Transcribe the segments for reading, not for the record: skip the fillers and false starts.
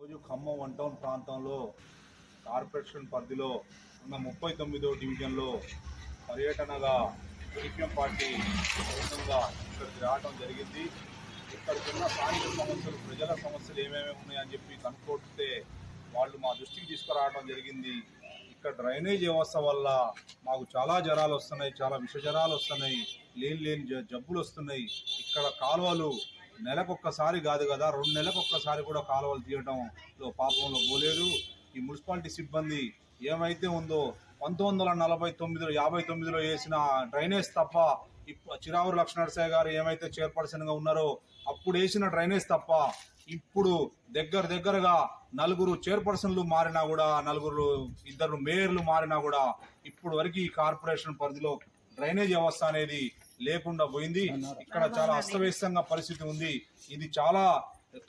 రోజు Khammam one town ప్రాంతంలో corporation పరిధిలో ఉన్న 39వ డివిజన్లో పర్యటనగా సిపిఎం పార్టీ బృందంగా ఇక్కడికి రావడం జరిగింది. ఇక్కడికున్న స్థానిక సమస్యలు, ప్రజల సమస్యలు ఏమేమి ఉన్నాయని చెప్పి కనుక్కుంటే వాళ్ళు మా దృష్టికి తీసుకురావడం జరిగింది. ఇక్కడ డ్రైనేజ్ వ్యవస్థ వల్ల మాకు చాలా జ్వరాలు వస్తున్నాయి, చాలా విష జ్వరాలు వస్తున్నాయి, లేని జబ్బులు వస్తున్నాయి. ఇక్కడ కాలువలు నెలకొక్కసారి కాదు కదా, 2 నెలలకొక్కసారి కూడా కాలువలు తీయడంలో పాపంలో పోలేదు. ఈ మున్సిపాలిటీ సిబ్బంది ఏమైతే ఉందో 1959లో వేసిన డ్రైనేజ్ తప్ప, చిరావూరు లక్ష్మణరసాయి గారు ఏమైతే చైర్పర్సన్గా ఉన్నారో అప్పుడు వేసిన డ్రైనేజ్ తప్ప ఇప్పుడు దగ్గరగా 4 చైర్పర్సన్లు మారినా కూడా, 2 మేయర్లు మారినా కూడా ఇప్పుడు వరకు ఈ కార్పొరేషన్ పరిధిలో డ్రైనేజ్ వ్యవస్థ అనేది లేకుండా పోయింది. ఇక్కడ చాలా అస్తవ్యస్తంగా పరిస్థితి ఉంది. ఇది చాలా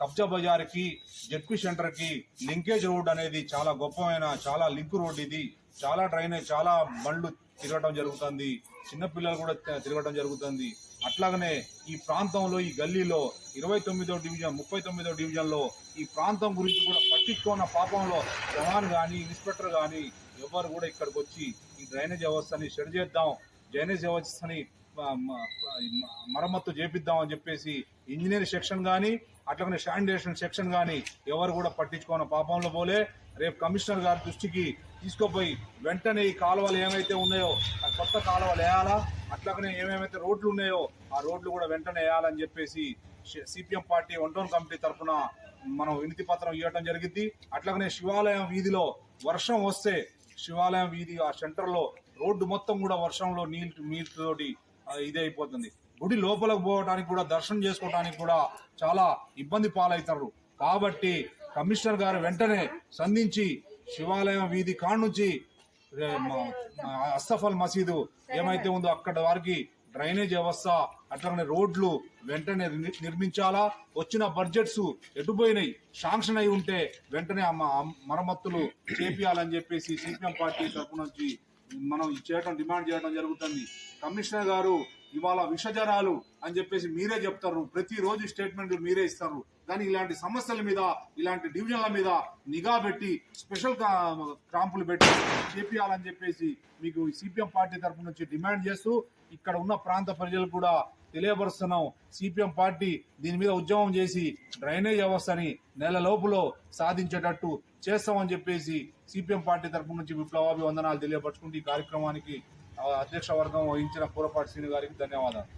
కబ్జా బజార్కి, జెడ్పీ సెంటర్కి లింకేజ్ రోడ్ అనేది చాలా గొప్పమైన, చాలా లింక్ రోడ్. ఇది చాలా డ్రైనేజ్, చాలా బండ్లు తిరగడం జరుగుతుంది, చిన్నపిల్లలు కూడా తిరగడం జరుగుతుంది. అట్లాగనే ఈ ప్రాంతంలో, ఈ గల్లీలో 29వ డివిజన్, 39వ డివిజన్లో ఈ ప్రాంతం గురించి కూడా పట్టించుకున్న పాపంలో జవాన్ కానీ, ఇన్స్పెక్టర్ కానీ ఎవరు కూడా ఇక్కడికి వచ్చి ఈ డ్రైనేజ్ వ్యవస్థని సెట్ చేద్దాం, డ్రైనేజ్ వ్యవస్థని మరమ్మత్తు చేపిద్దామని చెప్పేసి ఇంజనీర్ సెక్షన్ కానీ, అట్లనే శానిటేషన్ సెక్షన్ కానీ ఎవరు కూడా పట్టించుకున్న పాపంలో పోలే. రేపు కమిషనర్ గారి దృష్టికి తీసుకుపోయి వెంటనే ఈ కాలువలు ఏమైతే ఉన్నాయో ఆ కొత్త కాలువలు వేయాలా, అట్లాగనే ఏమేమైతే రోడ్లు ఉన్నాయో ఆ రోడ్లు కూడా వెంటనే వేయాలని చెప్పేసి CPM party one town committee తరఫున మనం వినతి పత్రం ఇవ్వడం జరిగింది. అట్లాగనే శివాలయం వీధిలో వర్షం వస్తే, శివాలయం వీధి ఆ సెంటర్లో రోడ్డు మొత్తం కూడా వర్షంలో నీళ్ళతోటి ఇదే అయిపోతుంది. గుడి లోపలికి పోవడానికి కూడా, దర్శనం చేసుకోవడానికి కూడా చాలా ఇబ్బంది పాలవుతారు. కాబట్టి కమిషనర్ గారు వెంటనే సంధించి శివాలయం వీధి కాడ నుంచి అస్తఫల్ మసీదు ఏమైతే ఉందో అక్కడ వారికి డ్రైనేజ్ వ్యవస్థ, అట్లనే రోడ్లు వెంటనే నిర్మించాలా. వచ్చిన బడ్జెట్స్ ఎటుపోయినాయి, శాంక్షన్ అయి ఉంటే వెంటనే మరమ్మతులు చేపియాలని చెప్పేసి సిపిఎం పార్టీ తరఫు నుంచి మనం డిమాండ్ చేయడం జరుగుతుంది. కమిషనర్ గారు ఇవాళ విషజరాలు అని చెప్పేసి మీరే చెప్తారు, ప్రతిరోజు స్టేట్మెంట్లు మీరే ఇస్తారు. కానీ ఇలాంటి సమస్యల మీద, ఇలాంటి డివిజన్ల మీద నిఘా పెట్టి స్పెషల్ క్యాంపులు పెట్టి చేపియాలని చెప్పేసి మీకు సిపిఎం పార్టీ తరఫు నుంచి డిమాండ్ చేస్తూ ఇక్కడ ఉన్న ప్రాంత ప్రజలకు కూడా తెలియపరుస్తున్నాం. సిపిఎం పార్టీ దీని మీద ఉద్యమం చేసి డ్రైనేజ్ వ్యవస్థని నెల లోపులో సాధించేటట్టు చేస్తామని చెప్పేసి సిపిఎం పార్టీ తరఫు నుంచి విప్లవాభివందనాలు తెలియపరచుకుంటూ ఈ కార్యక్రమానికి అధ్యక్ష వర్గం వహించిన పూరపాటి శ్రీను గారికి ధన్యవాదాలు.